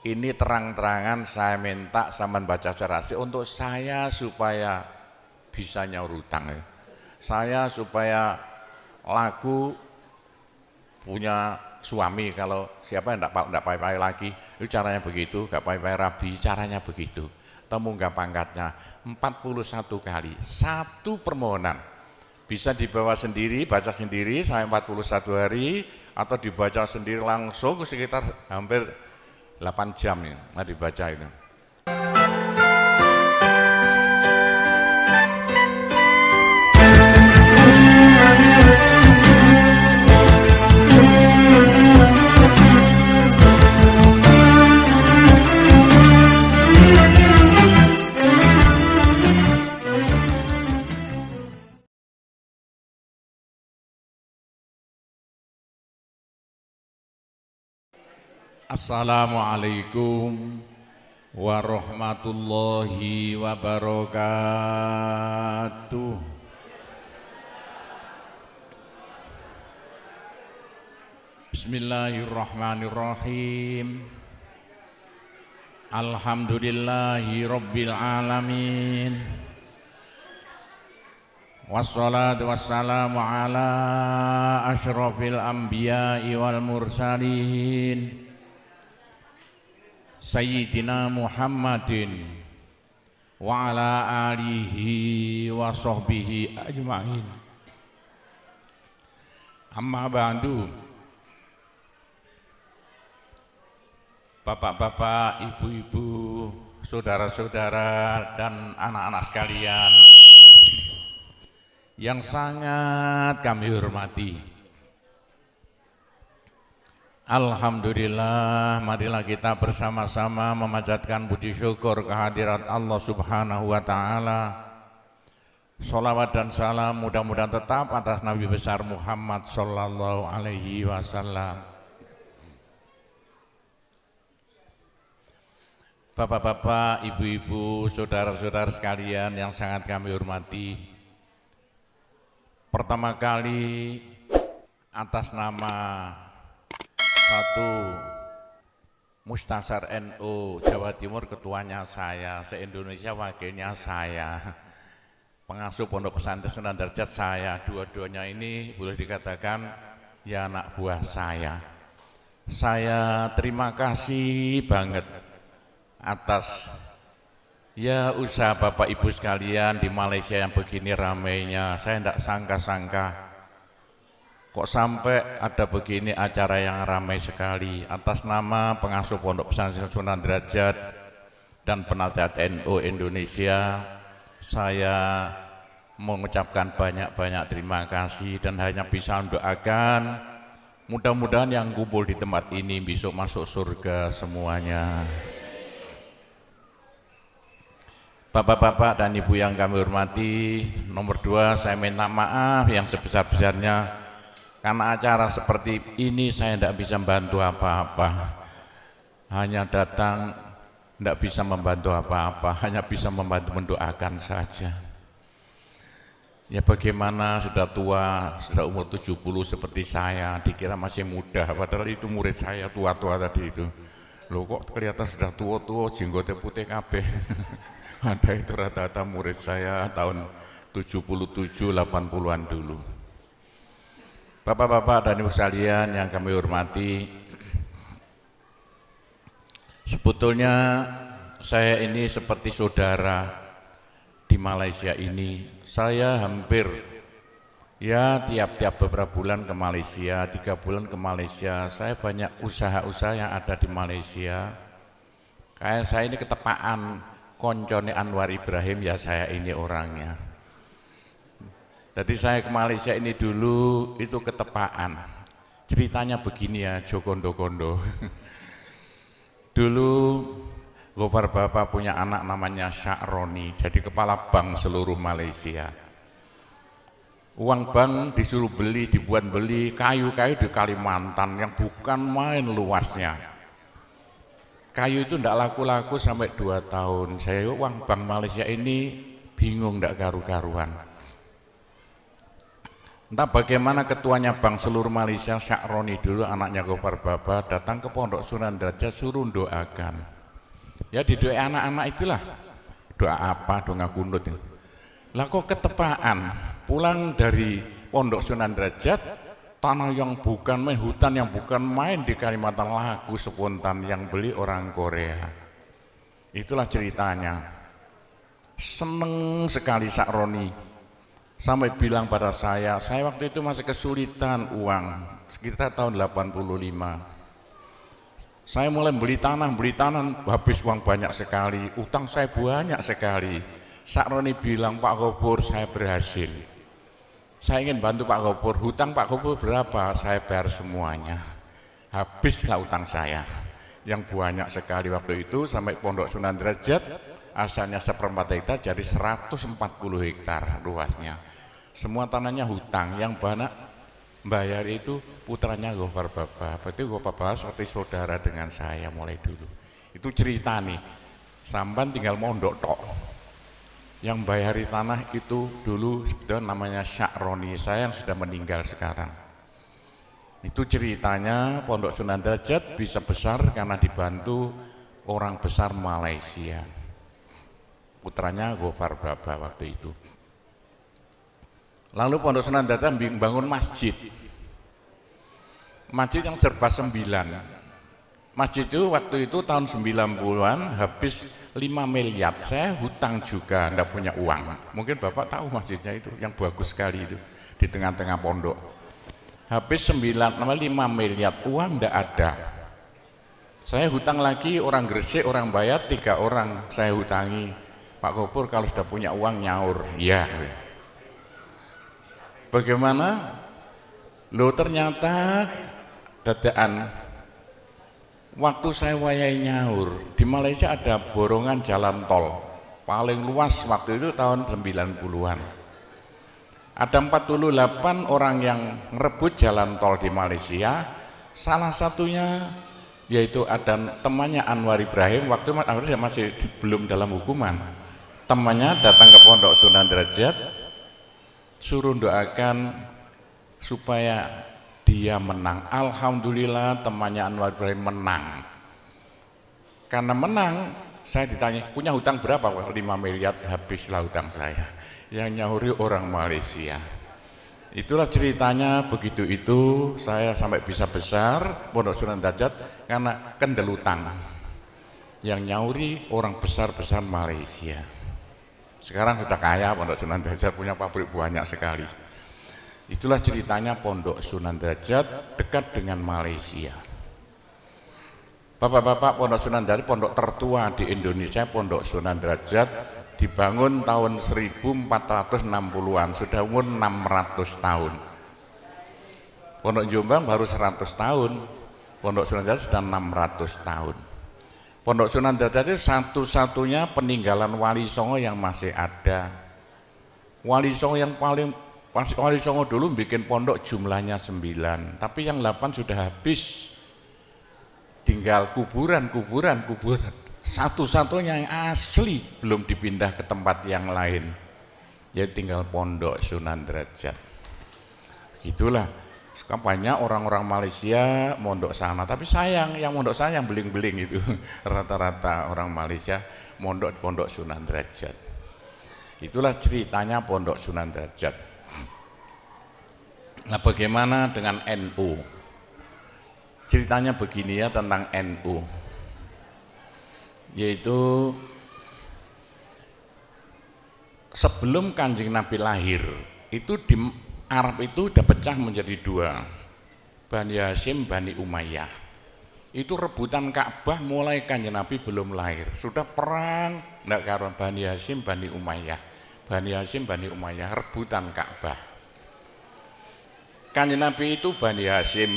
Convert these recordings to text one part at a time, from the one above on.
ini terang-terangan saya minta sampean baca serasi untuk saya supaya bisa nyaur utang ya. Saya supaya laku punya suami, kalau siapa yang enggak pai-pai lagi, itu caranya begitu, enggak pai-pai rabi, caranya begitu. Temunggah pangkatnya 41 kali, satu permohonan. Bisa dibawa sendiri, baca sendiri sampai 41 hari, atau dibaca sendiri langsung sekitar hampir 8 jam ya, dibaca itu. Assalamualaikum warahmatullahi wabarakatuh. Bismillahirrahmanirrahim. Alhamdulillahi rabbil alamin. Wassalatu wassalamu ala asyrafil anbiya'i wal mursalin Sayyidina Muhammadin wa ala alihi wa sahbihi ajma'in. Amma ba'du. Bapak-bapak, ibu-ibu, saudara-saudara dan anak-anak sekalian yang sangat kami hormati, alhamdulillah, marilah kita bersama-sama memanjatkan puji syukur kehadirat Allah Subhanahu wa Ta'ala. Sholawat dan salam mudah-mudahan tetap atas Nabi besar Muhammad Sallallahu Alaihi Wasallam. Bapak-bapak, ibu-ibu, saudara-saudara sekalian yang sangat kami hormati, pertama kali atas nama satu Mustasar NU Jawa Timur, ketuanya saya, se-Indonesia wakilnya saya, pengasuh Pondok Pesantren Sunan Derajat saya, dua-duanya ini boleh dikatakan ya anak buah saya. Saya terima kasih banget atas ya usaha Bapak Ibu sekalian di Malaysia yang begini ramainya. Saya tidak sangka-sangka kok sampai ada begini acara yang ramai sekali. Atas nama pengasuh Pondok Pesantren Sunan Derajat dan Penasihat NU Indonesia, saya mengucapkan banyak-banyak terima kasih dan hanya bisa mendoakan mudah-mudahan yang kumpul di tempat ini besok masuk surga semuanya. Bapak-bapak dan ibu yang kami hormati, nomor 2, saya minta maaf yang sebesar-besarnya karena acara seperti ini saya tidak bisa membantu apa-apa, hanya datang, tidak bisa membantu apa-apa, hanya bisa membantu mendoakan saja. Ya bagaimana sudah tua, sudah umur 70 seperti saya, dikira masih muda, padahal itu murid saya tua-tua tadi itu. Loh kok kelihatan sudah tua-tua, jenggotnya putih kabeh. Ada itu rata-rata murid saya tahun 77-80-an dulu. Bapak-bapak dan ibu sekalian yang kami hormati, sebetulnya saya ini seperti saudara di Malaysia ini. Saya hampir ya tiap-tiap beberapa bulan ke Malaysia, 3 bulan ke Malaysia. Saya banyak usaha-usaha yang ada di Malaysia. Kayak saya ini ketepaan koncone Anwar Ibrahim, ya saya ini orangnya. Jadi saya ke Malaysia ini dulu itu ketepaan. Ceritanya begini ya, Jogondo-gondo. Dulu Gofar Bapak punya anak namanya Sya'roni, jadi kepala bank seluruh Malaysia. Uang bank disuruh beli, dibuat beli kayu-kayu di Kalimantan yang bukan main luasnya. Kayu itu tidak laku-laku sampai 2 tahun. Saya uang bank Malaysia ini bingung tidak karu-karuan. Entah bagaimana ketuanya Bank seluruh Malaysia Sya'roni dulu, anaknya Gofar Baba, datang ke Pondok Sunan Derajat suruh doakan. Ya didoai anak-anak itulah. Doa apa? Doa kunut. Lah kok ketepaan pulang dari Pondok Sunan Derajat, tanah yang bukan main, hutan yang bukan main di Kalimantan, laku spontan yang beli orang Korea. Itulah ceritanya. Seneng sekali Sya'roni. Sampai bilang pada saya waktu itu masih kesulitan uang, sekitar tahun 85. Saya mulai beli tanah, habis uang banyak sekali, utang saya banyak sekali. Sya'roni bilang, Pak Gofur, saya berhasil. Saya ingin bantu Pak Gofur, hutang Pak Gofur berapa? Saya bayar semuanya. Habislah utang saya yang banyak sekali waktu itu, sampai Pondok Sunan Derajat, asalnya 1/4 hektar jadi 140 hektar luasnya. Semua tanahnya hutang, yang banyak bayar itu putranya Gofar Baba. Berarti Gofar Baba seperti saudara dengan saya mulai dulu. Itu cerita nih, sampan tinggal mondok tok. Yang bayari tanah itu dulu sebetulnya namanya Sya'roni, saya yang sudah meninggal sekarang. Itu ceritanya Pondok Sunan Derajat bisa besar karena dibantu orang besar Malaysia. Putranya Gofar Baba waktu itu. Lalu Pondok Sunan Derajat bangun masjid yang serba 9. Masjid itu waktu itu tahun 90-an habis 5 miliar. Saya hutang juga, enggak punya uang. Mungkin Bapak tahu masjidnya itu, yang bagus sekali itu di tengah-tengah pondok. Habis 5 miliar, uang enggak ada. Saya hutang lagi, orang Gresik, orang bayar, 3 orang saya hutangi. Pak Gofur kalau sudah punya uang nyaur, ya. Bagaimana? Loh ternyata dadaan waktu saya wayai nyaur di Malaysia ada borongan jalan tol paling luas waktu itu tahun 90-an. Ada 48 orang yang ngerebut jalan tol di Malaysia. Salah satunya yaitu ada temannya Anwar Ibrahim, waktu Anwar masih belum dalam hukuman. Temannya datang ke Pondok Sunan Derajat, suruh doakan supaya dia menang. Alhamdulillah temannya Anwar Ibrahim menang. Karena menang, saya ditanya, punya hutang berapa? 5 miliar, habislah hutang saya. Yang nyauri orang Malaysia. Itulah ceritanya, begitu itu saya sampai bisa besar Pondok Sunan Derajat karena kendel hutang. Yang nyauri orang besar-besar Malaysia. Sekarang sudah kaya Pondok Sunan Derajat, punya pabrik banyak sekali. Itulah ceritanya Pondok Sunan Derajat dekat dengan Malaysia. Bapak-bapak, Pondok Sunan Derajat pondok tertua di Indonesia. Pondok Sunan Derajat dibangun tahun 1460-an, sudah umur 600 tahun. Pondok Jombang baru 100 tahun, Pondok Sunan Derajat sudah 600 tahun. Pondok Sunan Derajat itu satu-satunya peninggalan Wali Songo yang masih ada. Wali Songo yang paling, Wali Songo dulu bikin pondok jumlahnya 9, tapi yang 8 sudah habis. Tinggal kuburan. Satu-satunya yang asli belum dipindah ke tempat yang lain. Jadi tinggal Pondok Sunan Derajat. Itulah. Sekarang banyak orang-orang Malaysia mondok sana, tapi sayang yang mondok sana yang beling-beling itu rata-rata orang Malaysia mondok di Pondok Sunan Derajat. Itulah ceritanya Pondok Sunan Derajat. Nah, bagaimana dengan NU? Ceritanya begini ya tentang NU, yaitu sebelum Kanjeng Nabi lahir itu di Arab itu udah pecah menjadi 2, Bani Hashim, Bani Umayyah. Itu rebutan Ka'bah mulai Kanjeng Nabi belum lahir, sudah perang enggak karuan Bani Hashim, Bani Umayyah. Bani Hashim, Bani Umayyah rebutan Ka'bah. Kanjeng Nabi itu Bani Hashim.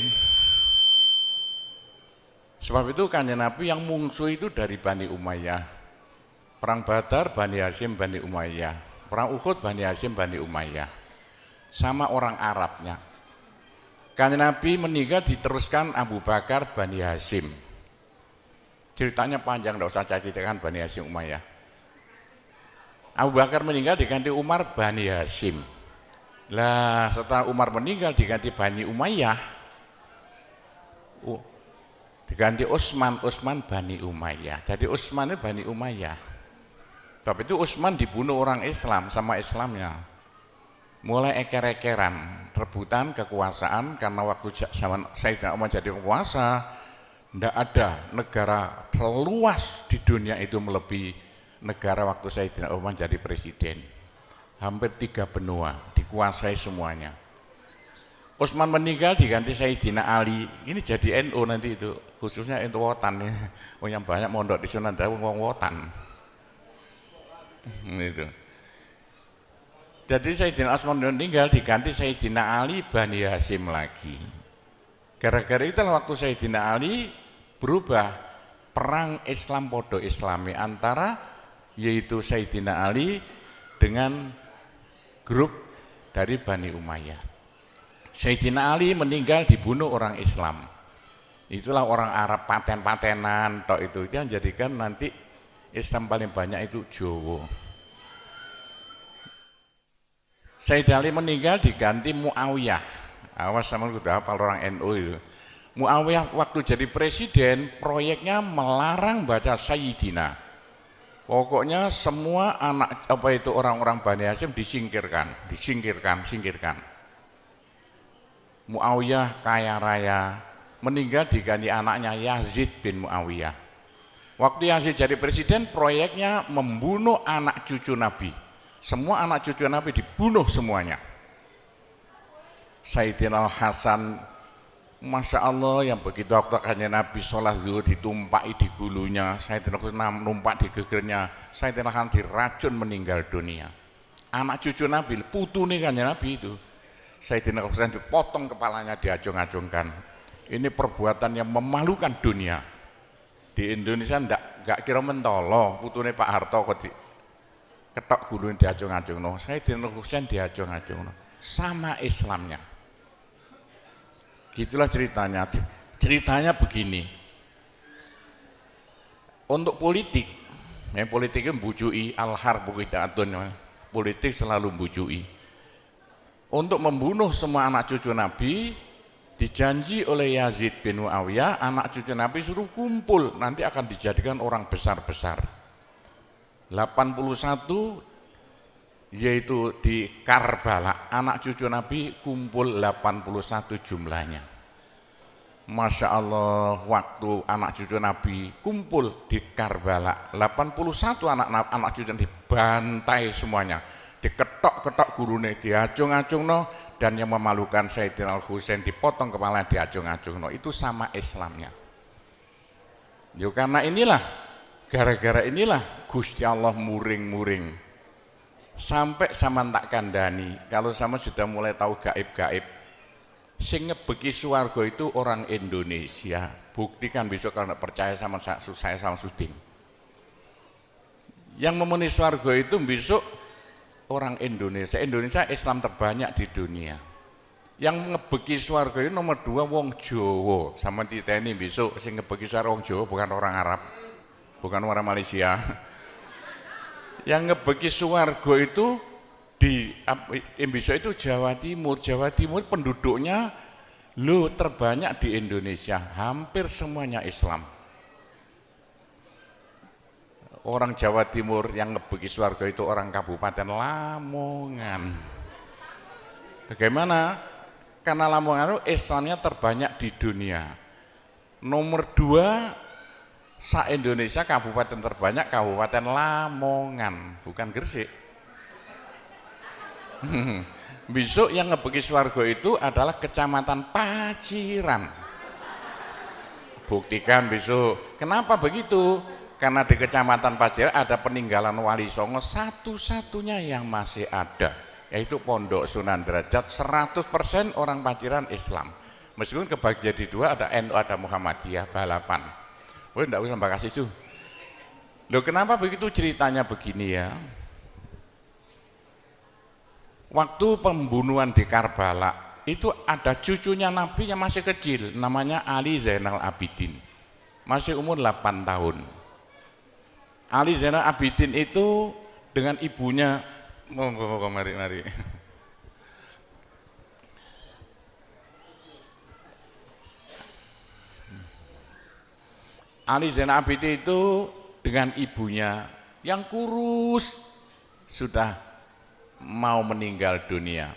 Sebab itu Kanjeng Nabi yang mungsuh itu dari Bani Umayyah. Perang Badar Bani Hashim, Bani Umayyah. Perang Uhud Bani Hashim, Bani Umayyah. Sama orang Arabnya. Kanjeng Nabi meninggal diteruskan Abu Bakar, Bani Hashim. Ceritanya panjang, tidak usah saya ceritakan Bani Hashim Umayyah. Abu Bakar meninggal diganti Umar, Bani Hashim. Lah setelah Umar meninggal diganti Bani Umayyah, diganti Utsman Bani Umayyah. Jadi Utsman itu Bani Umayyah. Tapi itu Utsman dibunuh orang Islam sama Islamnya. Mulai eker-ekeran, rebutan kekuasaan karena waktu zaman Sayyidina Umar jadi penguasa, tidak ada negara terluas di dunia itu melebihi negara waktu Sayyidina Umar jadi presiden. Hampir 3 benua dikuasai semuanya. Utsman meninggal diganti Sayyidina Ali. Ini jadi NU nanti itu, khususnya NU Wotan ya. Yang banyak mondok di Sunan Dawu wong Wotan. Itu. Jadi Sayyidina Utsman meninggal diganti Sayyidina Ali Bani Hasyim lagi. Gara-gara itulah waktu Sayyidina Ali berubah, perang Islam podo Islami antara yaitu Sayyidina Ali dengan grup dari Bani Umayyah. Sayyidina Ali meninggal dibunuh orang Islam. Itulah orang Arab paten-patenan tok itu yang jadikan nanti Islam paling banyak itu Jawa. Sayyidina Ali meninggal diganti Muawiyah. Awas sama udah hafal orang NU itu. Muawiyah waktu jadi presiden proyeknya melarang baca Sayyidina. Pokoknya semua anak orang-orang Bani Hasyim disingkirkan. Muawiyah kaya raya, meninggal diganti anaknya Yazid bin Muawiyah. Waktu Yazid jadi presiden, proyeknya membunuh anak cucu Nabi. Semua anak cucu Nabi dibunuh semuanya. Sayyidina Hasan, Masya Allah, yang begitu waktu Nabi sholat zuhur ditumpai di gulunya, Sayyidina Husain numpak di gegernya, Sayyidina Hasan diracun meninggal dunia. Anak cucu Nabi, putune Nabi itu, Sayyidina Husain dipotong kepalanya, diacung-acungkan. Ini perbuatan yang memalukan dunia. Di Indonesia enggak kira mentolo, putune Pak Harto kok ketok gulunya diacung-acung. Sayyidina Husain diacung-acung. Sama Islamnya. Gitulah ceritanya. Ceritanya begini. Untuk politik, politik itu membujui al-harbu qita'atun. Politik selalu membujui. Untuk membunuh semua anak cucu Nabi, dijanji oleh Yazid bin Muawiyah, anak cucu Nabi suruh kumpul, nanti akan dijadikan orang besar-besar. 81 yaitu di Karbala, anak cucu Nabi kumpul 81 jumlahnya. Masya Allah, waktu anak cucu Nabi kumpul di Karbala, 81 anak cucu Nabi dibantai semuanya, diketok-ketok gurune, diacung-acung dan yang memalukan Sayyidina Husain dipotong kepala, diacung-acung itu sama Islamnya. Yo karena inilah, gara-gara inilah Gusti Allah muring-muring. Sampai sama tak kandani, kalau sama sudah mulai tahu gaib-gaib, sing ngebeki swarga itu orang Indonesia. Buktikan besok kalau percaya sama saya sama Suding. Yang memenuhi swarga itu besok orang Indonesia. Indonesia Islam terbanyak di dunia. Yang ngebeki swarga itu nomor 2 wong Jawa. Sama titeni besok sing ngebeki swarga wong Jawa, bukan orang Arab, bukan orang Malaysia. Yang ngebeki swarga itu di besok itu Jawa Timur. Jawa Timur penduduknya terbanyak di Indonesia, hampir semuanya Islam. Orang Jawa Timur yang ngebeki swarga itu orang Kabupaten Lamongan. Bagaimana? Karena Lamongan itu Islamnya terbanyak di dunia. Nomor 2 se-Indonesia kabupaten terbanyak Kabupaten Lamongan, bukan Gresik. Besok yang ngebeki swarga itu adalah Kecamatan Paciran. Buktikan besok. Kenapa begitu? Karena di Kecamatan Paciran ada peninggalan Wali Songo satu-satunya yang masih ada, yaitu Pondok Sunan Derajat. 100% orang Paciran Islam. Meskipun kebagi jadi 2, ada NU, ada Muhammadiyah, balapan. Enggak usah mbak kasih. Loh kenapa begitu ceritanya begini ya? Waktu pembunuhan di Karbala itu ada cucunya Nabi yang masih kecil, namanya Ali Zainal Abidin, masih umur 8 tahun. Ali Zainal Abidin itu dengan ibunya, mari Ali Zainal Abidin itu dengan ibunya yang kurus sudah mau meninggal dunia.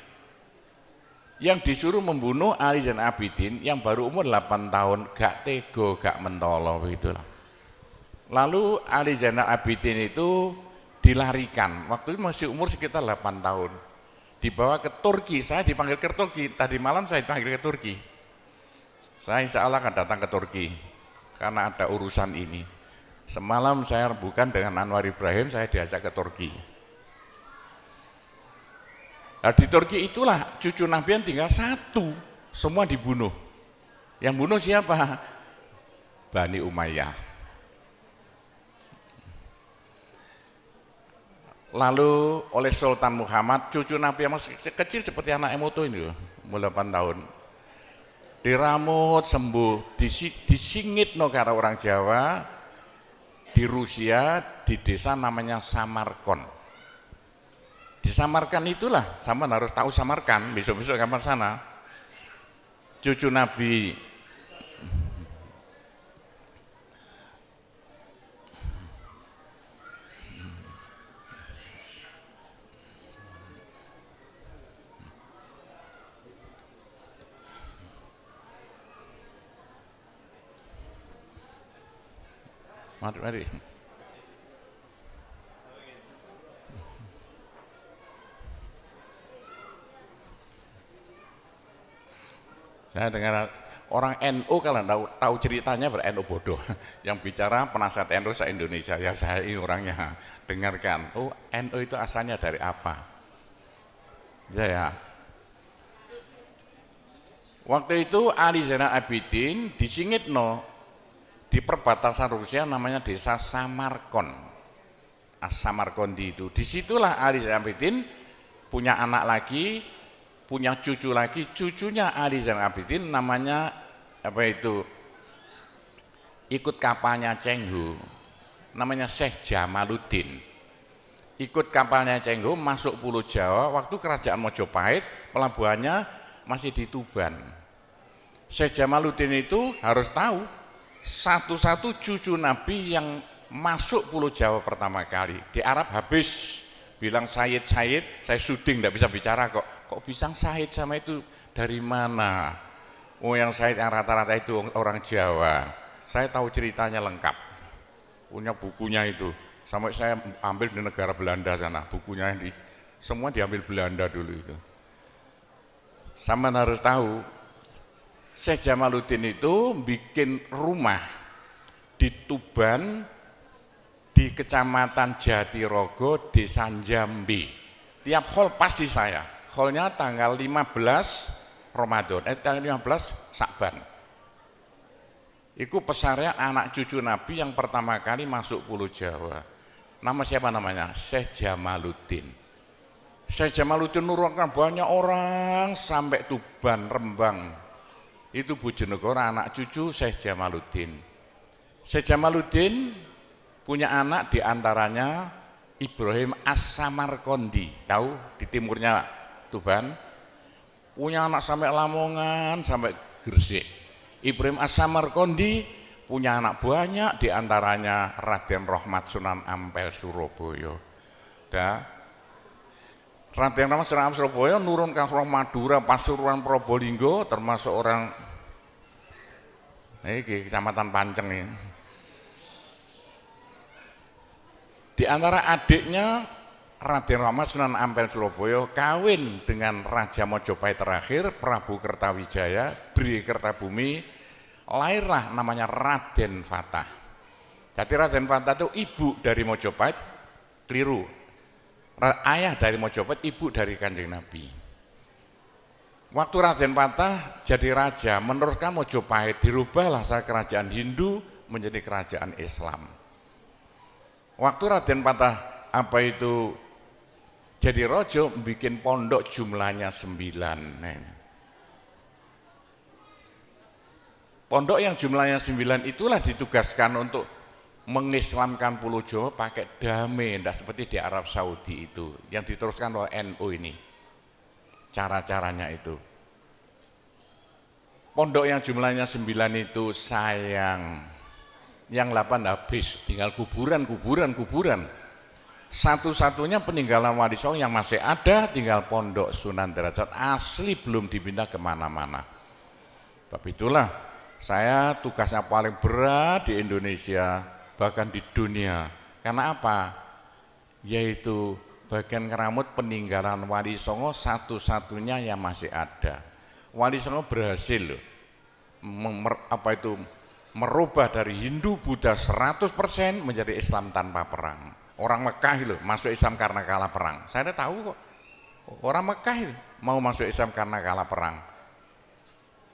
Yang disuruh membunuh Ali Zainal Abidin yang baru umur 8 tahun, gak tego, gak mentolo begitulah. Lalu Ali Zainal Abidin itu dilarikan, waktu itu masih umur sekitar 8 tahun. Dibawa ke Turki, saya dipanggil ke Turki, tadi malam saya dipanggil ke Turki. Saya insya Allah akan datang ke Turki karena ada urusan ini. Semalam saya rembukan dengan Anwar Ibrahim, saya diajak ke Turki. Nah, di Turki itulah cucu Nabi yang tinggal satu, semua dibunuh. Yang bunuh siapa? Bani Umayyah. Lalu oleh Sultan Muhammad, cucu Nabi yang masih kecil seperti anak Emoto ini, umur 8 tahun. Diramut sembuh, disingit no karo orang Jawa, di Rusia, di desa namanya Samarkand. Di Samarkand itulah, sama harus tahu Samarkand, besok-besok kapan sana. Cucu Nabi mari. Saya dengar orang NU kalau tahu ceritanya ber-NU bodoh. Yang bicara penasihat NU se-Indonesia, ya saya ini orangnya. Dengarkan, oh NU itu asalnya dari apa? Ya. Waktu itu Ali Zainal Abidin disingit no di perbatasan Rusia namanya desa Samarkand. Samarkandi itu. Disitulah Ali Zainal Abidin punya anak lagi, punya cucu lagi. Cucunya Ali Zainal Abidin namanya apa itu? Ikut kapalnya Cheng Ho, namanya Syekh Jamaluddin. Ikut kapalnya Cheng Ho masuk Pulau Jawa. Waktu kerajaan Mojopahit pelabuhannya masih di Tuban. Syekh Jamaluddin itu harus tahu satu-satu cucu Nabi yang masuk Pulau Jawa pertama kali. Di Arab habis bilang Sayyid, saya syuting tidak bisa bicara kok bisa Sayyid sama itu dari mana? Oh yang Sayyid yang rata-rata itu orang Jawa. Saya tahu ceritanya lengkap, punya bukunya itu. Sampai saya ambil di negara Belanda sana, bukunya semua diambil Belanda dulu itu. Sama harus tahu, Syekh Jamaluddin itu bikin rumah di Tuban, di Kecamatan Jatirogo, Desa Jambi. Tiap hall pasti saya. Hallnya tanggal 15 Ramadan, tanggal 15 Syakban. Itu pesarnya anak cucu Nabi yang pertama kali masuk Pulau Jawa. Nama siapa namanya? Syekh Jamaluddin. Syekh Jamaluddin nurunkan banyak orang sampai Tuban, Rembang. Itu Bojonegoro anak cucu Syekh Jamaluddin. Syekh Jamaluddin punya anak diantaranya Ibrahim As-Samarkandi, tahu di timurnya Tuban. Punya anak sampai Lamongan, sampai Gresik. Ibrahim As-Samarkandi punya anak banyak, diantaranya Raden Rahmat Sunan Ampel Surabaya. Raden Rahmat Sunan Ampel Surabaya nurunkan orang Madura, Pasuruan, Probolinggo, termasuk orang ini Kecamatan Panceng ini. Di antara adiknya Raden Rahmat Sunan Ampel Surabaya kawin dengan Raja Mojopahit terakhir Prabu Kertawijaya, Bri Kertabumi, lahirlah namanya Raden Fatah. Jadi Raden Fatah itu ibu dari Mojopahit, keliru. Ayah dari Mojopahit, ibu dari Kanjeng Nabi. Waktu Raden Fatah jadi raja, meneruskan Mojopahit, dirubahlah kerajaan Hindu menjadi kerajaan Islam. Waktu Raden Fatah apa itu jadi rojo, bikin pondok jumlahnya 9. Pondok yang jumlahnya 9 itulah ditugaskan untuk mengislamkan Pulau Jawa pakai damai, tidak seperti di Arab Saudi itu yang diteruskan oleh NU ini. Cara-caranya itu. Pondok yang jumlahnya 9 itu sayang. yang 8 habis, tinggal kuburan. Satu-satunya peninggalan Wali Songo yang masih ada tinggal Pondok Sunan Derajat, asli belum dipindah kemana-mana. Tapi itulah saya tugasnya paling berat di Indonesia, bahkan di dunia. Karena apa? Yaitu bagian keramut peninggalan Wali Songo satu-satunya yang masih ada. Wali Songo berhasil loh, merubah dari Hindu Buddha 100% menjadi Islam tanpa perang. Orang Mekah loh masuk Islam karena kalah perang. Saya tahu kok. Orang Mekah mau masuk Islam karena kalah perang.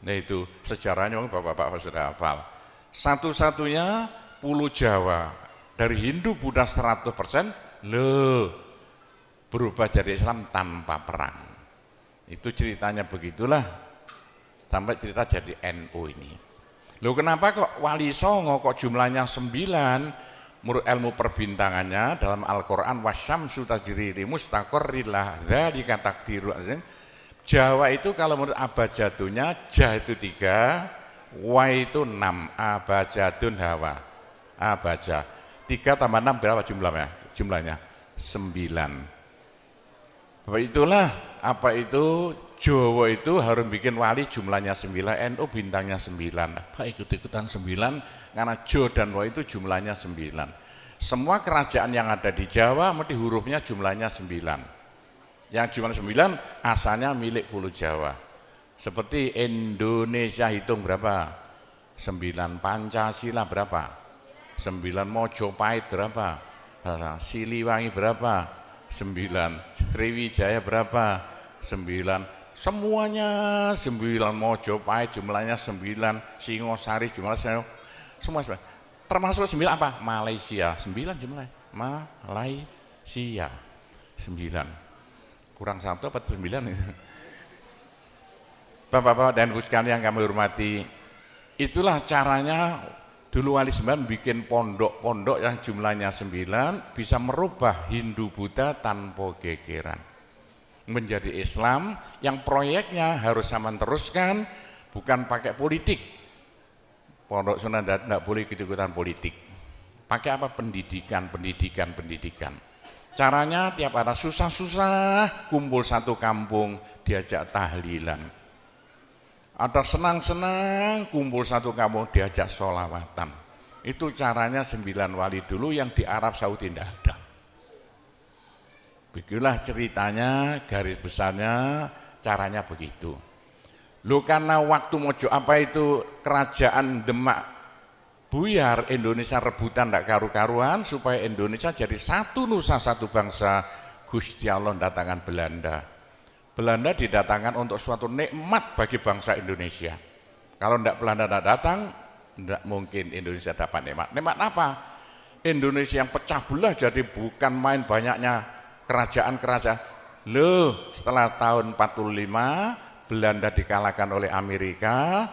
Nah itu sejarahnya bapak-bapak sudah hafal. Satu-satunya Pulau Jawa dari Hindu Buddha 100% loh berubah jadi Islam tanpa perang. Itu ceritanya begitulah sampai cerita jadi NU ini. Loh kenapa kok Wali Songo kok jumlahnya 9? Menurut ilmu perbintangannya dalam Al-Quran wasyamsu tajri li mustaqarrin laha dzalika taqdirul azim. Jawa itu kalau menurut abjadnya ja itu 3, wa itu 6, abjadun hawa. Abjad 3 tambah 6 berapa jumlahnya? 9. Bapak itulah apa itu Jawa itu harus bikin wali jumlahnya 9, NU bintangnya 9. Apa ikut-ikutan 9 karena Jo dan Wa itu jumlahnya 9. Semua kerajaan yang ada di Jawa mesti hurufnya jumlahnya 9. Yang jumlah 9 asalnya milik Pulau Jawa. Seperti Indonesia hitung berapa? 9, Pancasila berapa? 9, Mojopahit berapa? Siliwangi berapa? 9, Sriwijaya berapa? 9, semuanya 9, Mojopahit jumlahnya 9, Singosari jumlahnya semua 9. Termasuk 9 apa? Malaysia 9 jumlahnya. Malaysia 9. Kurang 1 apa 9 itu? Bapak-bapak dan ibu sekalian yang kami hormati, itulah caranya dulu Wali Sembilan bikin pondok-pondok yang jumlahnya 9 bisa merubah Hindu Buddha tanpa gegeran menjadi Islam yang proyeknya harus sama teruskan, bukan pakai politik. Pondok Sunan tidak boleh ikut-ikutan politik. Pakai apa? Pendidikan. Caranya tiap ada susah-susah kumpul satu kampung diajak tahlilan. Ada senang-senang kumpul satu kampung diajak sholawatan. Itu caranya 9 wali dulu yang di Arab Saudi tidak ada. Begitulah ceritanya, garis besarnya caranya begitu. Loh karena waktu mojo apa itu kerajaan Demak buyar, Indonesia rebutan tidak karu-karuan supaya Indonesia jadi satu nusa satu bangsa. Gusti Allah datangkan Belanda. Belanda didatangkan untuk suatu nikmat bagi bangsa Indonesia. Kalau tidak Belanda tidak datang, tidak mungkin Indonesia dapat nikmat. Nikmat apa? Indonesia yang pecah belah jadi bukan main banyaknya kerajaan-kerajaan. Loh, setelah tahun 45 Belanda dikalahkan oleh Amerika,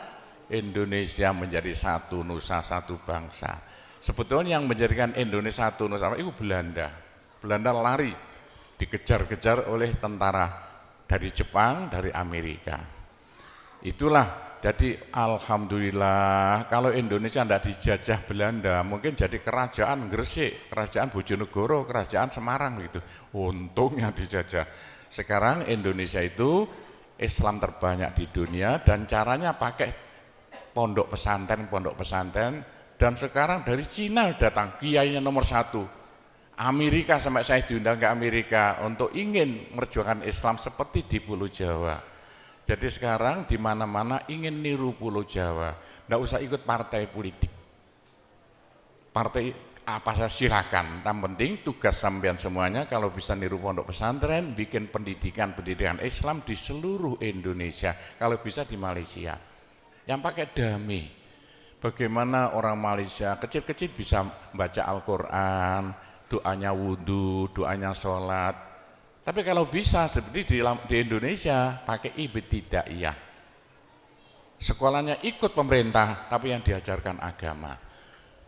Indonesia menjadi satu nusa satu bangsa. Sebetulnya yang menjadikan Indonesia satu nusa itu Belanda. Belanda lari, dikejar-kejar oleh tentara dari Jepang, dari Amerika. Itulah. Jadi alhamdulillah kalau Indonesia tidak dijajah Belanda mungkin jadi kerajaan Gresik, kerajaan Bojonegoro, kerajaan Semarang gitu. Untungnya dijajah. Sekarang Indonesia itu Islam terbanyak di dunia dan caranya pakai pondok pesantren dan sekarang dari Cina datang kiainya nomor 1. Amerika sampai saya diundang ke Amerika untuk ingin merjuangkan Islam seperti di Pulau Jawa. Jadi sekarang di mana-mana ingin niru Pulau Jawa, tidak usah ikut partai politik. Partai apa saja silakan, yang penting tugas sampean semuanya kalau bisa niru pondok pesantren, bikin pendidikan Islam di seluruh Indonesia, kalau bisa di Malaysia. Yang pakai damai. Bagaimana orang Malaysia kecil-kecil bisa baca Al-Quran, doanya wudhu, doanya sholat. Tapi kalau bisa seperti di Indonesia pakai ibtidaiyah. Sekolahnya ikut pemerintah tapi yang diajarkan agama.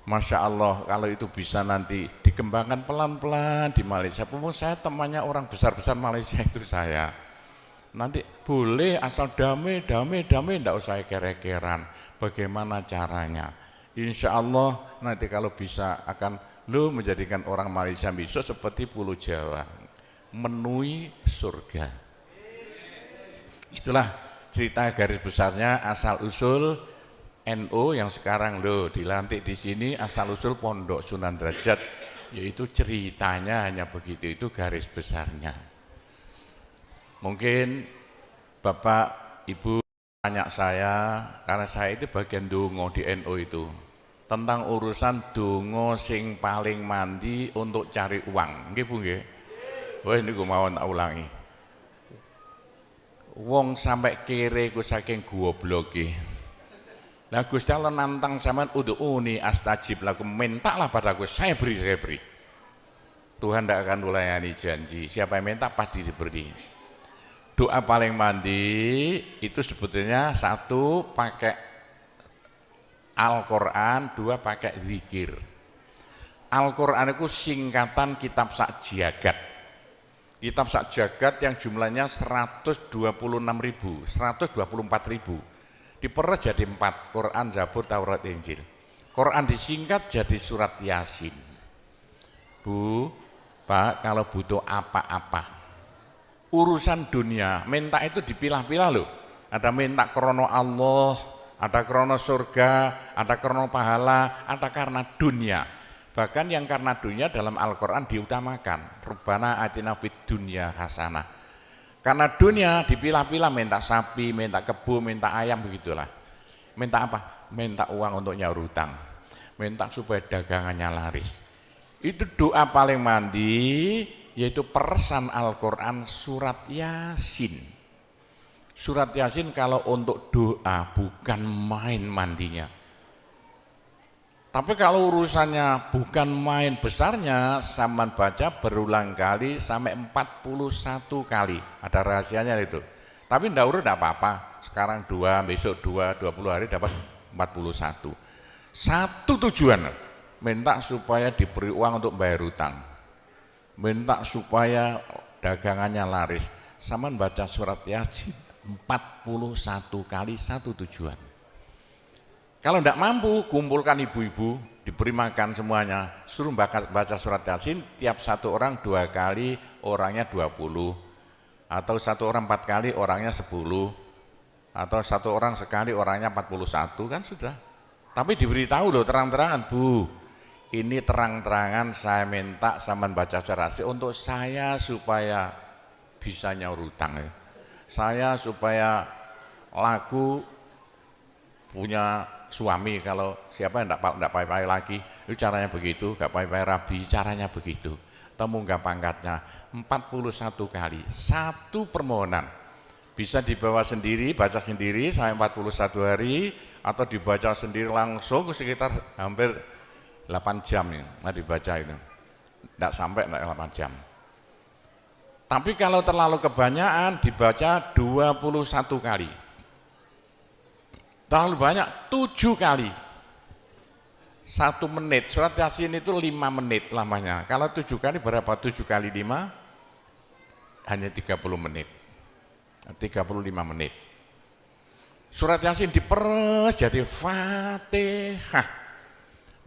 Masya Allah kalau itu bisa nanti dikembangkan pelan-pelan di Malaysia. Pun saya temannya orang besar-besar Malaysia itu saya. Nanti boleh asal damai, tidak usah kere-keran. Bagaimana caranya? Insya Allah nanti kalau bisa akan lo menjadikan orang Malaysia besok seperti Pulau Jawa, menuhi surga. Itulah cerita garis besarnya asal usul NU yang sekarang lo dilantik di sini, asal usul Pondok Sunan Derajat, yaitu ceritanya hanya begitu, itu garis besarnya. Mungkin Bapak Ibu tanya saya, karena saya itu bagian dongo di NU itu, tentang urusan dongo sing paling mandi untuk cari uang. Nggih Bu nggih. Wah ini gue mau tak ulangi. Wong sampai kere ku saking gobloke. Lah Gusti Allah nantang sampean ud'uni astajib lakum, mintalah padaku, saya beri, saya beri. Tuhan tidak akan melayani janji, siapa yang minta pasti diberi. Doa paling mandi itu sebetulnya satu pakai Al-Quran, dua pakai zikir. Al-Quran itu singkatan kitab sak jagat. Kitab sak jagat yang jumlahnya 124.000 diperes jadi 4, Quran, Zabur, Taurat, Injil. Quran disingkat jadi surat Yasin. Bu, Pak, kalau butuh apa-apa urusan dunia, minta itu dipilah-pilah loh. Ada minta krono Allah, ada krono surga, ada krono pahala, ada karena dunia. Bahkan yang karena dunia dalam Al-Quran diutamakan. Rabbana atina fid dunya hasanah. Karena dunia dipilah-pilah, minta sapi, minta kebo, minta ayam, begitulah. Minta apa? Minta uang untuk nyaur hutang, minta supaya dagangannya laris. Itu doa paling mandi, yaitu peresan Al-Quran surat Yasin. Surat Yasin kalau untuk doa bukan main mandinya. Tapi kalau urusannya bukan main besarnya, sampean baca berulang kali sampai 41 kali. Ada rahasianya itu. Tapi ndak urut ndak apa-apa. Sekarang 2, besok 2, 20 hari dapat 41. Satu tujuan, minta supaya diberi uang untuk bayar hutang. Minta supaya dagangannya laris. Sampean baca surat Yasin 41 kali, satu tujuan. Kalau tidak mampu, kumpulkan ibu-ibu, diberi makan semuanya, suruh baca surat Yasin, tiap satu orang 2 kali, orangnya 20, atau satu orang 4 kali, orangnya 10, atau satu orang sekali, orangnya 41, kan sudah. Tapi diberitahu loh terang-terangan, Bu, ini terang-terangan saya minta sampean baca surat Yasin untuk saya supaya bisa nyaur hutang, saya supaya laku punya suami, kalau siapa yang enggak pai-pai lagi, itu caranya begitu, enggak pai-pai rabi, caranya begitu. Temu enggak pangkatnya 41 kali, satu permohonan. Bisa dibawa sendiri, baca sendiri sampai 41 hari, atau dibaca sendiri langsung sekitar hampir 8 jam ya, nah dibaca itu. Enggak sampai 8 jam. Tapi kalau terlalu kebanyakan dibaca 21 kali. Terlalu banyak 7 kali, 1 menit. Surat Yasin itu 5 menit lamanya. Kalau 7 kali berapa? 7 kali 5 hanya 30 menit, 35 menit. Surat Yasin diperes jadi Fatihah.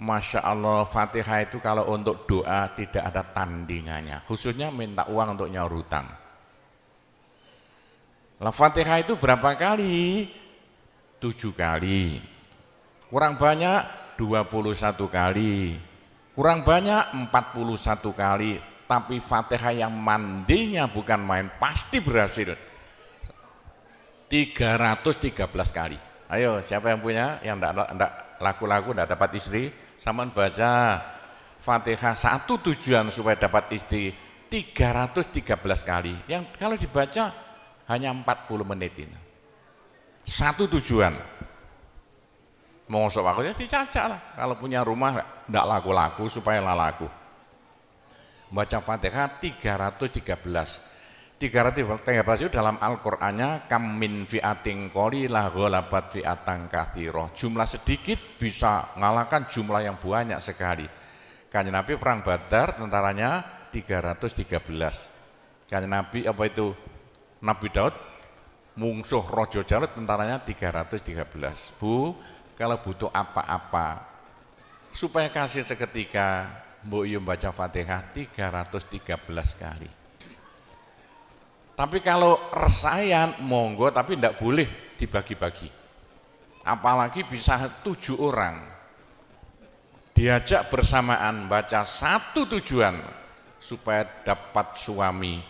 Masya Allah, Fatihah itu kalau untuk doa tidak ada tandingannya, khususnya minta uang untuk nyaur hutang. Lah Fatihah itu berapa kali? 7 kali, kurang banyak 21 kali, kurang banyak 41 kali. Tapi Fatihah yang mandinya bukan main, pasti berhasil 313 kali. Ayo siapa yang punya, yang enggak laku-laku, enggak dapat istri, sampean baca Fatihah, satu tujuan supaya dapat istri 313 kali. Yang kalau dibaca hanya 40 menit ini. Satu tujuan. Mosok waktunya dicacak lah. Kalau punya rumah enggak laku-laku supaya laku. Baca Fatihah 313. 313 itu dalam Al-Qur'annya kam min fi'atin qalilah ghalabat fi'atan katsirah. Jumlah sedikit bisa ngalahkan jumlah yang banyak sekali. Kanjeng Nabi perang Badar tentaranya 313. Kanjeng Nabi apa itu? Nabi Daud mungsuh Raja Jalut tentaranya 313. Bu, kalau butuh apa-apa supaya kasih seketika mbok yo baca Fatihah 313 kali. Tapi kalau resayan monggo, tapi tidak boleh dibagi-bagi. Apalagi bisa 7 orang diajak bersamaan baca satu tujuan supaya dapat suami.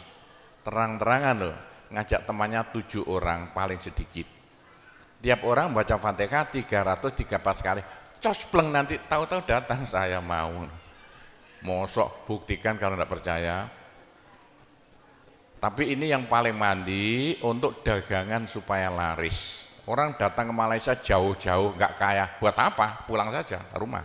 Terang-terangan loh, ngajak temannya 7 orang paling sedikit. Tiap orang baca Fatihah 313 kali. Cospleng nanti tahu-tahu datang saya mau. Mosok buktikan kalau tidak percaya. Tapi ini yang paling mandi untuk dagangan supaya laris. Orang datang ke Malaysia jauh-jauh nggak kaya, buat apa? Pulang saja ke rumah.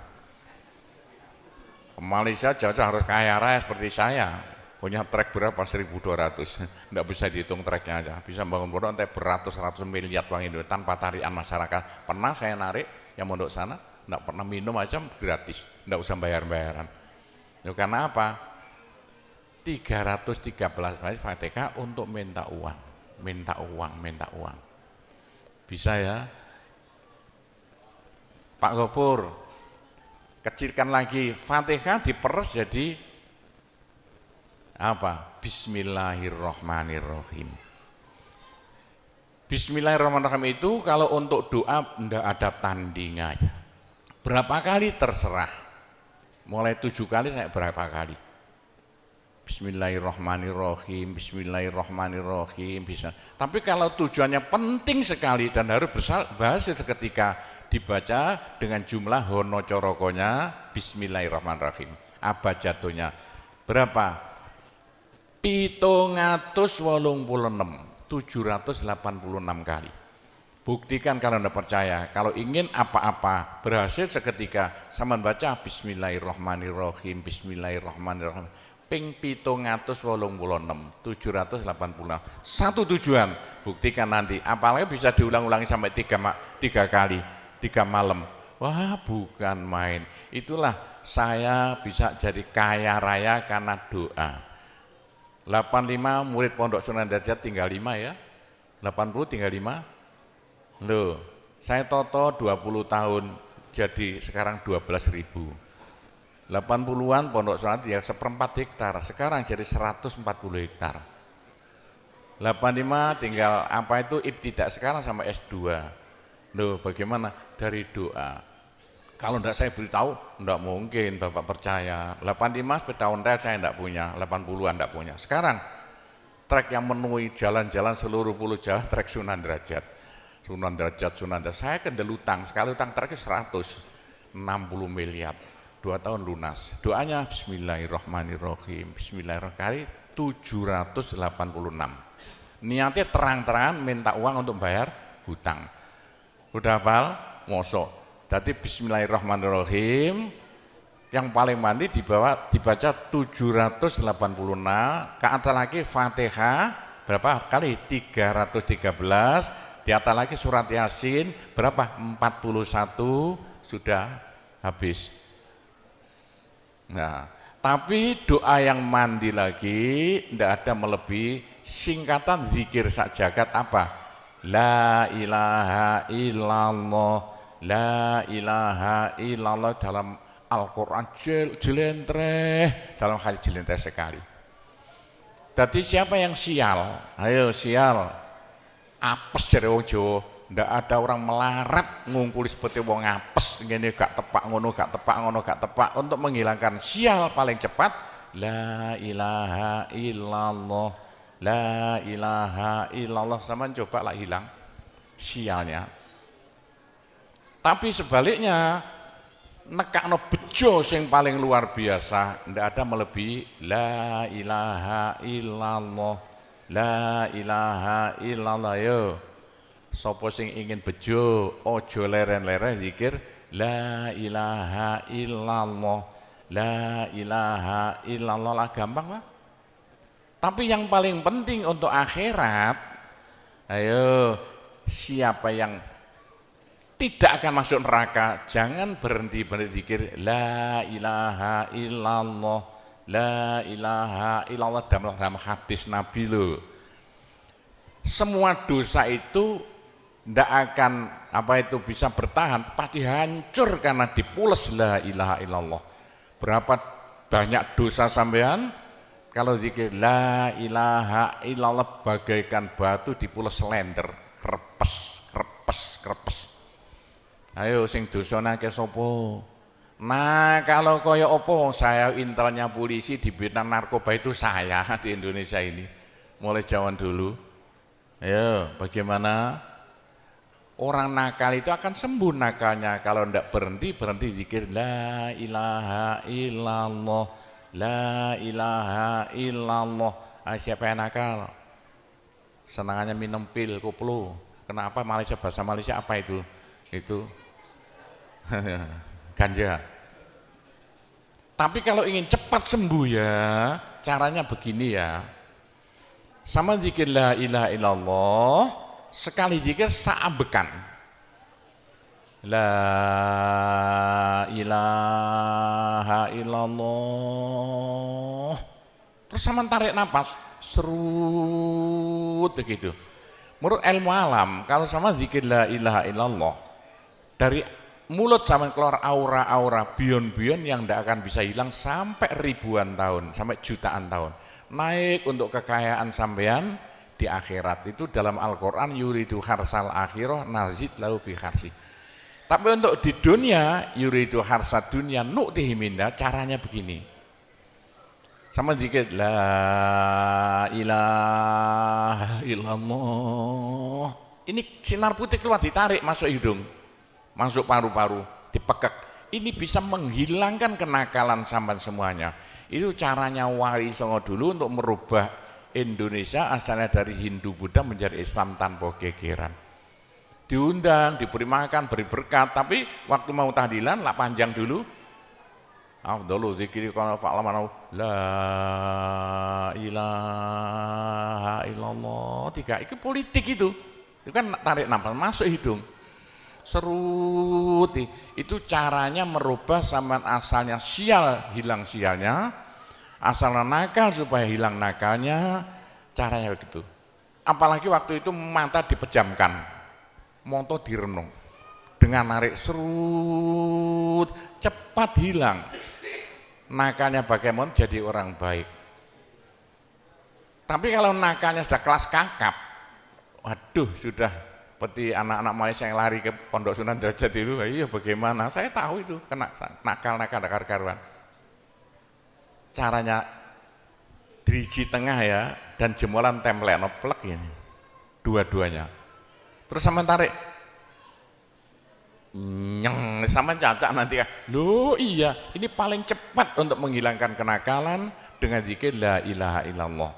Ke Malaysia jauh-jauh harus kaya raya seperti saya. Punya trek berapa? 1.200. Nggak bisa dihitung treknya aja. Bisa bangun pondok nanti beratus-ratus miliar uang Indonesia tanpa tarian masyarakat. Pernah saya narik yang mondok sana, nggak pernah minum aja gratis, nggak usah bayar-bayaran. Ya, karena apa? 313 kali Fatihah untuk minta uang, minta uang, minta uang. Bisa ya? Pak Gopur, kecilkan lagi, Fatihah diperes jadi apa? Bismillahirrahmanirrahim. Bismillahirrahmanirrahim itu kalau untuk doa tidak ada tandingannya. Berapa kali terserah. Mulai 7 kali saya berapa kali. Bismillahirrahmanirrahim, Bismillahirrahmanirrahim, bisa. Tapi kalau tujuannya penting sekali dan harus berhasil seketika dibaca dengan jumlah hono corokonya Bismillahirrahmanirrahim. Abjadnya berapa? 786 kali. Buktikan kalau Anda percaya. Kalau ingin apa-apa berhasil seketika, sama baca Bismillahirrahmanirrahim, Bismillahirrahmanirrahim. Ping 786. Satu tujuan, buktikan nanti. Apalagi bisa diulang-ulangi sampai 3 kali, 3 malam. Wah, bukan main. Itulah saya bisa jadi kaya raya karena doa. 85 murid Pondok Sunan Derajat tinggal 5 ya. 80 tinggal 5. Loh, saya toto 20 tahun jadi sekarang 12.000. 80-an Pondok Sunan ya 1/4 hektar, sekarang jadi 140 hektar. 85 tinggal apa itu ibtidak sekarang sama S2. Loh, bagaimana? Dari doa. Kalau enggak saya beritahu, enggak mungkin Bapak percaya. 85 sepeda ontel saya enggak punya, 80-an enggak punya. Sekarang trek yang memenuhi jalan-jalan seluruh Pulau Jawa trek Sunan Derajat. Sunan Derajat. Saya kendel utang, sekali utang treknya 160 miliar. 2 tahun lunas. Doanya Bismillahirrahmanirrahim. Bismillahirrahmanirrahim 786. Niatnya terang-terangan minta uang untuk bayar hutang. Udah hafal? Mosok. Jadi Bismillahirrahmanirrahim yang paling mandi dibaca 786, ke atas lagi Fatihah berapa kali? 313, di atas lagi surat Yasin berapa? 41, sudah habis. Nah, tapi doa yang mandi lagi tidak ada melebihi singkatan zikir sak jagat apa? La ilaha illallah, la ilaha illallah dalam Al-Quran jelentreh, dalam hadis jelentreh sekali. Jadi siapa yang sial? Ayo sial. Apes dari wong Jawa. Ndak ada orang melarat ngungkuli seperti wong apes ngene gak tepak ngono gak tepak ngono gak tepak. Untuk menghilangkan sial paling cepat la ilaha illallah, la ilaha illallah. Sama coba lah hilang sialnya. Tapi sebaliknya nekakno bejo sing paling luar biasa ndak ada melebihi la ilaha illallah, la ilaha illallah. Yo sapa sing ingin bejo ojo leren-leren zikir la ilaha illallah, la ilaha illallah lah, gampang lah. Tapi yang paling penting untuk akhirat, ayo siapa yang tidak akan masuk neraka jangan berhenti berzikir la ilaha illallah, la ilaha illallah dalam hadis Nabi loh. Semua dosa itu ndak akan bisa bertahan, pasti hancur karena dipules la ilaha illallah. Berapa banyak dosa sampean kalau zikir la ilaha illallah bagaikan batu dipules slender, krepes. Ayo sing dosane akeh sapa? Nah, kalau koyo opo, saya intelnya polisi di bidang narkoba itu saya di Indonesia ini. Mulai zaman dulu. Ayo, bagaimana? Orang nakal itu akan sembuh nakalnya kalau ndak berhenti zikir la ilaha illallah, la ilaha illallah. Siapa yang nakal? Senangannya minum pil, koplo. Kenapa bahasa Malaysia apa itu? Itu ganja. Tapi kalau ingin cepat sembuh ya, caranya begini ya. Sama zikir la ilaha illallah, sekali zikir saambekan. La ilaha illallah. Terus sama tarik napas, serut begitu. Menurut ilmu alam, kalau sama zikir la ilaha illallah, dari mulut sama keluar aura-aura bion-bion yang tidak akan bisa hilang sampai ribuan tahun, sampai jutaan tahun. Naik untuk kekayaan sampean di akhirat. Itu dalam Al-Quran, yuridu harsal akhirah nazid lahu fi harsi. Tapi untuk di dunia, yuridu harsad dunia nu'tihi minda, caranya begini. Sama dikit la ilaha illallah. Ini sinar putih keluar, ditarik masuk hidung, masuk paru-paru, dipekek. Ini bisa menghilangkan kenakalan sampan semuanya. Itu caranya Wali Songo dulu untuk merubah Indonesia asalnya dari Hindu Buddha menjadi Islam tanpa gegeran. Diundang, diberi makan, beri berkat, tapi waktu mau tahlilan lah panjang dulu. Afdalu zikri kana fa'laman la ilaha illallah. Tiga itu politik itu kan tarik nafas masuk hidung. Serut itu caranya merubah sampean asalnya sial hilang sialnya, asalnya nakal supaya hilang nakalnya, caranya begitu. Apalagi waktu itu mata dipejamkan, monto direnung, dengan narik serut cepat hilang nakalnya, bagaimana jadi orang baik. Tapi kalau nakalnya sudah kelas kakap, waduh sudah seperti anak-anak Malaysia yang lari ke Pondok Sunan Derajat itu, iya bagaimana? Saya tahu itu kena nakal karuan. Caranya diriji tengah ya, dan jemulan template plek ini, dua-duanya. Terus sama tarik, nyeng sama cacak nanti ya. Loh iya, ini paling cepat untuk menghilangkan kenakalan dengan zikir la ilaha illallah.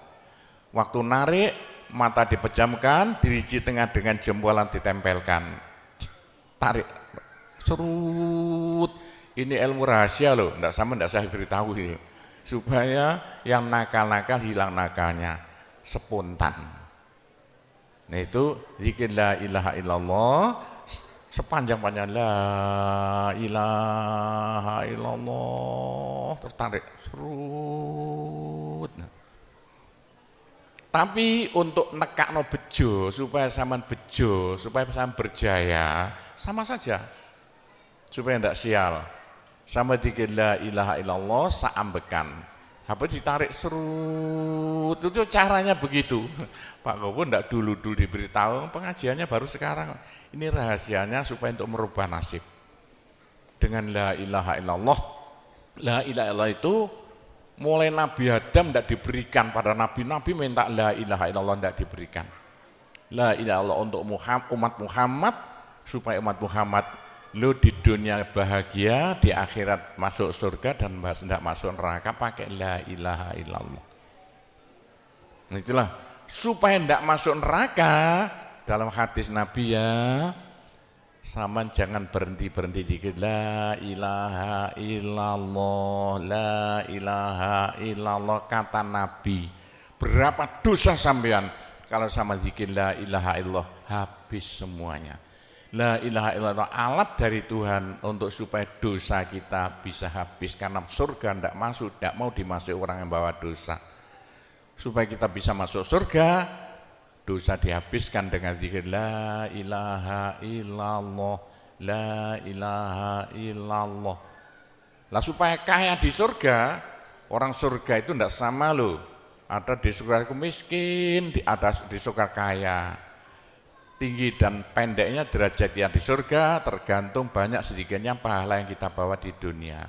Waktu narik, mata dipejamkan, diriji tengah dengan jempolan ditempelkan. Tarik, serut. Ini ilmu rahasia loh, enggak saya beritahu ini. Supaya yang nakal-nakal hilang nakalnya spontan. Nah itu zikir la ilaha illallah sepanjang-panjang la ilaha illallah, tertarik serut. Tapi untuk nekakno bejo supaya sampean bejo, supaya sampean berjaya, sama saja. Supaya ndak sial. Sama dikir la ilaha illallah saambekan. Apa ditarik serut, itu caranya begitu. Pak Gowo ndak dulu diberitahu, pengajiannya baru sekarang. Ini rahasianya supaya untuk merubah nasib. Dengan la ilaha illallah. La ilaha illallah itu mulai Nabi Adam tidak diberikan pada nabi-nabi, minta la ilaha illallah tidak diberikan. La ilaha illallah untuk umat Muhammad, supaya umat Muhammad lo di dunia bahagia, di akhirat masuk surga, dan tidak masuk neraka pakai la ilaha illallah. Itulah supaya tidak masuk neraka. Dalam hadis Nabi ya, sama jangan berhenti dikit la ilaha illallah, la ilaha illallah, kata Nabi. Berapa dosa sampean kalau sama zikir la ilaha illallah, habis semuanya. La ilaha illallah alat dari Tuhan untuk supaya dosa kita bisa habis, karena surga tidak mau dimasuki orang yang bawa dosa. Supaya kita bisa masuk surga, dosa dihabiskan dengan zikir la ilaha illallah, la ilaha illallah. Lah supaya kaya di surga, orang surga itu tidak sama loh. Ada di surga itu miskin, ada di surga kaya. Tinggi dan pendeknya derajatnya di surga tergantung banyak sedikitnya pahala yang kita bawa di dunia.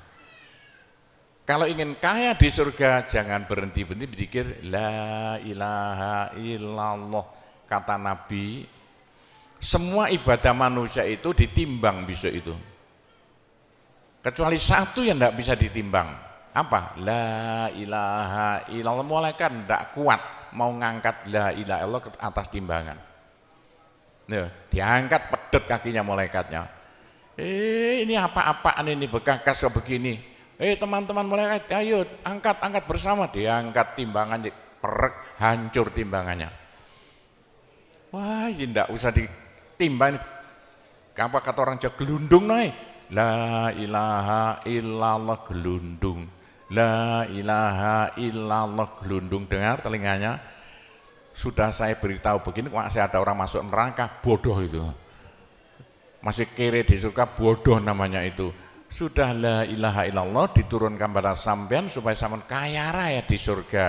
Kalau ingin kaya di surga, jangan berhenti-berhenti berzikir la ilaha illallah. Kata Nabi, semua ibadah manusia itu ditimbang besok itu. Kecuali satu yang tidak bisa ditimbang. Apa? La ilaha illallah. Malaikat tidak kuat mau ngangkat la ilaha illallah ke atas timbangan. Nah, diangkat pedet kakinya malaikatnya. Ini apa-apaan ini bekas kok begini. Teman-teman malaikat, ayo angkat bersama. Diangkat timbangannya, perek, hancur timbangannya. Wah, ini tidak usah ditimbang. Apa kata orang Jawa, gelundung naik. La ilaha illallah gelundung. La ilaha illallah gelundung. Dengar telinganya. Sudah saya beritahu begini, masih ada orang masuk neraka, bodoh itu. Masih kere di surga, bodoh namanya itu. Sudah la ilaha illallah diturunkan pada sampean supaya sampean kaya raya di surga.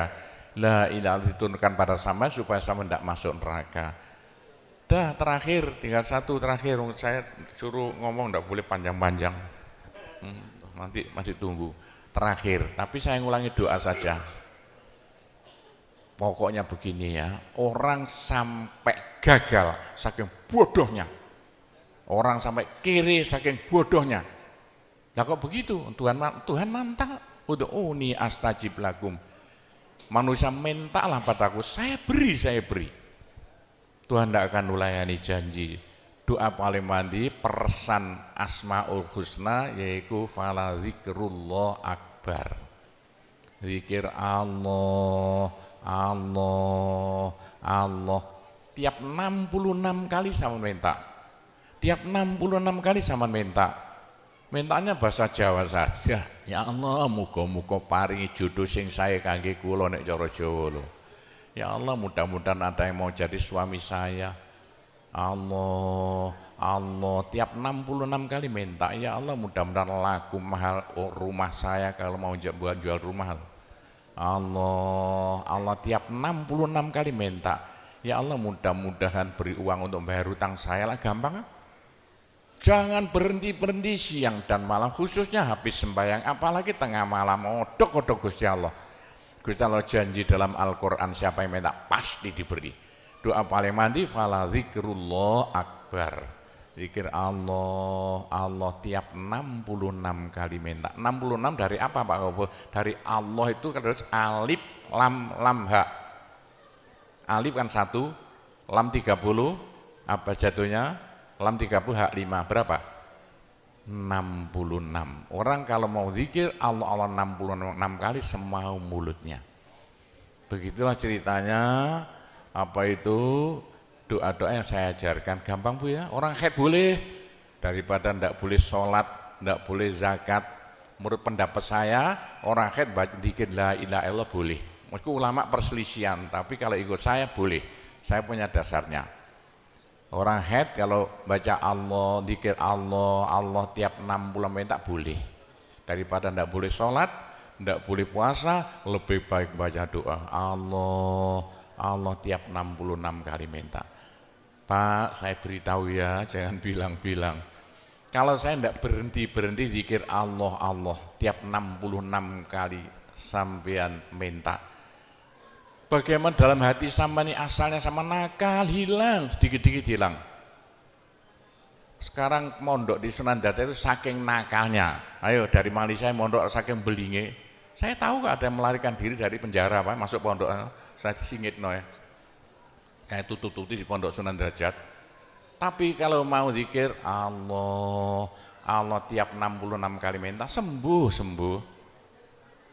La ilaha diturunkan pada sampean supaya sampean tidak masuk neraka. Dah terakhir, tinggal satu terakhir, saya suruh ngomong tidak boleh panjang-panjang, nanti masih tunggu. Terakhir, tapi saya ngulangi doa saja. Pokoknya begini ya, orang sampai gagal saking bodohnya, orang sampai kiri saking bodohnya. Lah kok begitu? Tuhan mantap, ud'uni astajib lakum. Manusia mintalah padaku, saya beri. Tuhan tidak akan melayani janji. Doa paling mandi persan asmaul husna yaitu fala zikrullah akbar. Zikir Allah, Allah, Allah. Tiap 66 kali sama minta. Tiap 66 kali sama minta. Mintanya bahasa Jawa saja. Ya Allah, muga-muga paringi jodoh sing sae kangge kula nek cara Jawa lho. Ya Allah, mudah-mudahan ada yang mau jadi suami saya. Allah, Allah, tiap 66 kali minta. Ya Allah, mudah-mudahan laku mahal rumah saya kalau mau jual rumah. Allah, Allah, tiap 66 kali minta. Ya Allah, mudah-mudahan beri uang untuk bayar hutang saya lah, gampang kan? Jangan berhenti siang dan malam, khususnya habis sembahyang, apalagi tengah malam, odok-odok Gusti Allah. Gusti Allah janji dalam Al-Quran, siapa yang minta pasti diberi. Doa paling mandi fala zikrullah akbar. Zikir Allah, Allah tiap 66 kali minta. 66 dari apa Pak Kobo? Dari Allah itu kan alif lam ha. Alif kan 1, lam 30, apa jatuhnya? Lam 30 hak 5, berapa? 66. Orang kalau mau zikir Allah 66 kali semau mulutnya. Begitulah ceritanya. Apa itu doa-doa yang saya ajarkan, gampang Bu ya. Orang haid boleh, daripada ndak boleh sholat, ndak boleh zakat. Menurut pendapat saya, orang haid zikir la ilaha illallah boleh. Meskipun ulama perselisihan, tapi kalau ikut saya boleh. Saya punya dasarnya. Orang haid kalau baca Allah, zikir Allah, Allah tiap 60 menit tak boleh. Daripada ndak boleh sholat, ndak boleh puasa, lebih baik baca doa Allah, Allah tiap 66 kali minta. Pak, saya beritahu ya, jangan bilang-bilang. Kalau saya ndak berhenti zikir Allah, Allah tiap 66 kali sampean minta. Bagaimana dalam hati sama ini asalnya sama nakal, hilang, sedikit-sedikit hilang. Sekarang mondok di Sunan Data itu saking nakalnya. Ayo dari Malaysia mondok saking belinge. Saya tahu gak ada yang melarikan diri dari penjara Pak, masuk pondok. Saya disingit no ya. Kayak tutup-tutup di pondok Sunan Derajat. Tapi kalau mau zikir Allah, Allah tiap 66 kali minta sembuh.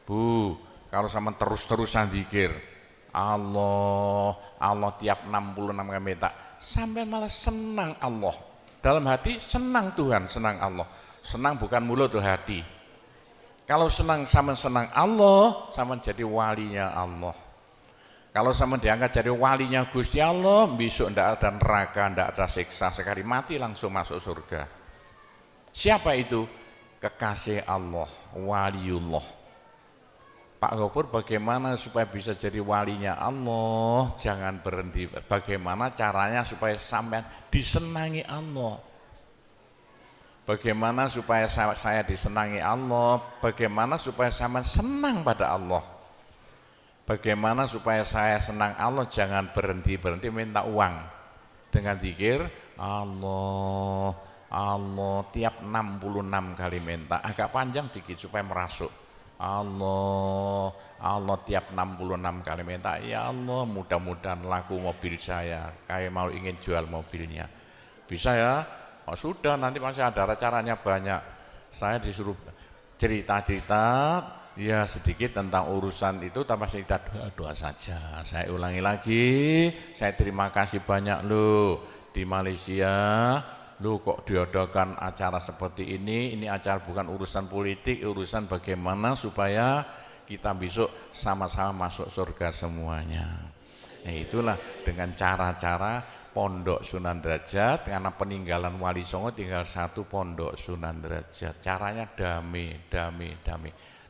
Bu, kalau sama terus-terusan zikir Allah, Allah tiap 66 kali minta, sampai malah senang Allah. Dalam hati senang Tuhan, senang Allah. Senang bukan mulut tuh hati. Kalau senang sama senang Allah, sama jadi walinya Allah. Kalau sama diangkat jadi walinya Gusti Allah, besok ndak ada neraka, ndak ada siksa, sekali mati langsung masuk surga. Siapa itu? Kekasih Allah, waliullah. Pak Gopur, bagaimana supaya bisa jadi walinya Allah? Jangan berhenti. Bagaimana caranya supaya sampai disenangi Allah? Bagaimana supaya saya disenangi Allah? Bagaimana supaya saya senang pada Allah? Bagaimana supaya saya senang Allah? Jangan berhenti minta uang. Dengan zikir Allah, Allah tiap 66 kali minta. Agak panjang dikit supaya merasuk. Allah, Allah tiap 66 kali minta, ya Allah mudah-mudahan laku mobil saya, kayak mau ingin jual mobilnya. Bisa ya? Oh, sudah, nanti masih ada caranya banyak. Saya disuruh cerita-cerita ya sedikit tentang urusan itu, tapi kita doa-doa saja. Saya ulangi lagi, saya terima kasih banyak loh di Malaysia. Lu kok diadakan acara seperti ini acara bukan urusan politik, urusan bagaimana supaya kita besok sama-sama masuk surga semuanya. Nah, itulah dengan cara-cara Pondok Sunan Derajat, karena peninggalan Wali Songo tinggal satu Pondok Sunan Derajat. Caranya damai.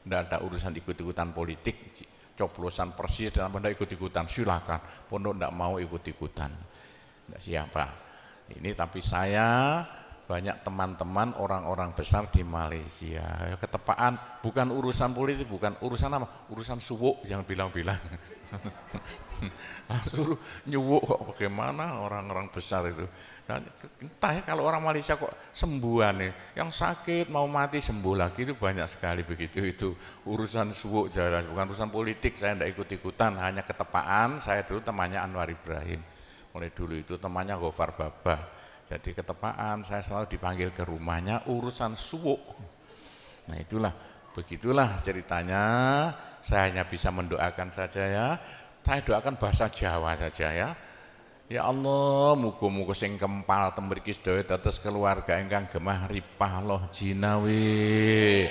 Tidak ada urusan ikut-ikutan politik, coblosan persis dan tidak ikut-ikutan, silakan. Pondok tidak mau ikut-ikutan, tidak siapa. Ini tapi saya banyak teman-teman orang-orang besar di Malaysia. Ketepaan bukan urusan politik, bukan urusan apa? Urusan suwuk yang bilang-bilang. Suruh nyuwuk kok bagaimana orang-orang besar itu. Nah, entah ya kalau orang Malaysia kok sembuhan nih, yang sakit mau mati sembuh lagi itu banyak sekali begitu. Itu urusan suwuk jelas, bukan urusan politik. Saya tidak ikut-ikutan, hanya ketepaan. Saya dulu temannya Anwar Ibrahim. Mulai dulu itu temannya Gofar Babah. Jadi ketepaan saya selalu dipanggil ke rumahnya urusan suwuk. Nah itulah, begitulah ceritanya. Saya hanya bisa mendoakan saja ya. Saya doakan bahasa Jawa saja ya. Ya Allah, muga-muga sing kempal tembriki sedaya dados keluarga ingkang gemah ripah loh jinawi.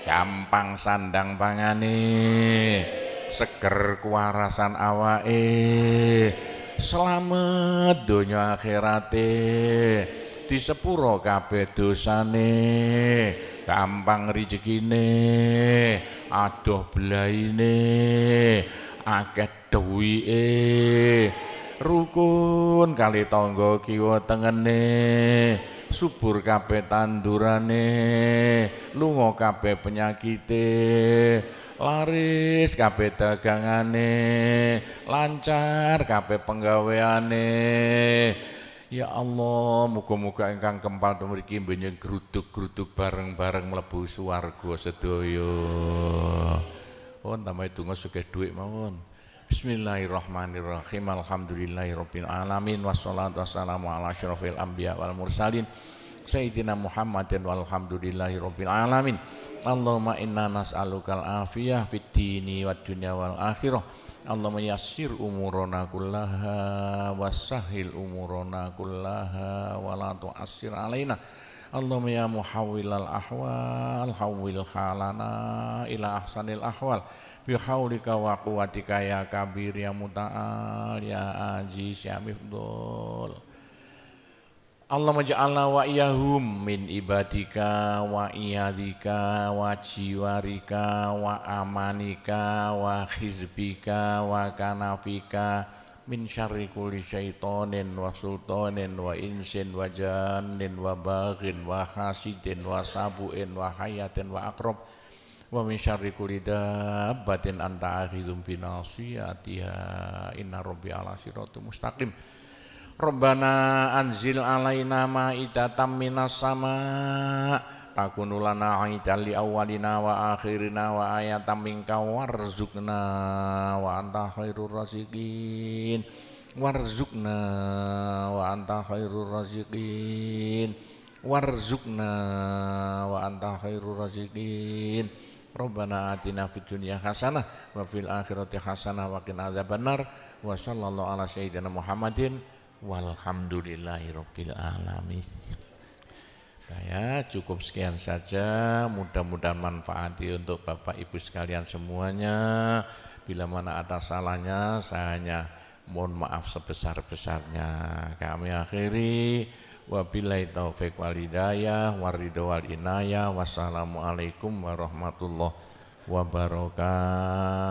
Gampang sandang pangane. Seger kuwarasan awake. Selamat donya akhirate, di sepuro kabeh dosane, gampang rezekine, adoh belaine, akeh duwike, rukun kali tangga kiwa tengene, subur kabeh tandurane, lunga kabeh penyakite, laris kabeh dagangane, lancar kabeh penggaweane. Ya Allah, muga-muga ingkang kempal mriki mbenjing gruduk-gruduk bareng-bareng mlebu swarga sedaya. Pun tambahi donga sugih dhuwit mawon. Bismillahirrahmanirrahim. Alhamdulillahirabbil alamin wassalatu wassalamu ala asyrofil anbiya wal mursalin sayyidina Muhammadin walhamdulillahirabbil alamin. Allahumma inna nas'alukal afiyah fid dini wad dunya wal akhirah. Allahumma yassir umurana kullaha wassahhil umurana kullaha wa la tu'assir alaina. Allahumma ya muhawwilal ahwal hawwil halana ila ahsanil ahwal bi haulika wa quwwatika ya kabir ya muta'al ya aziz ya mifdul. Allahumma ja'alna wa iyahum min ibadika wa iyadika wa jiwarika wa amanika wa hizbika wa kanafika min syarri kulli syaitonin wa sultanin wa insin wa jannin wa baghin wa hasidin wa sabu'in wa hayatin wa akrab wa min syarri kulli dabbatin anta akhidhum binasiyatiha inna rabbi ala siratum mustaqim. Rabbana anzil alaina ma'idatan minas sama takunu lana aidan li awwalina wa akhirina wa ayatan minka warzuqna wa anta khairur raziqin warzuqna wa anta khairur raziqin warzuqna wa anta khairur raziqin. Rabbana atina fid dunya hasanah wa fil akhirati hasanah wa qina adzabannar wa sallallahu ala sayyidina Muhammadin walhamdulillahirabbil alamin. Saya cukup sekian saja, mudah-mudahan manfaati untuk Bapak Ibu sekalian semuanya. Bila mana ada salahnya, saya hanya mohon maaf sebesar-besarnya. Kami akhiri, wabillahi taufiq wal hidayah, waridho wal inayah, wassalamualaikum warahmatullahi wabarakatuh.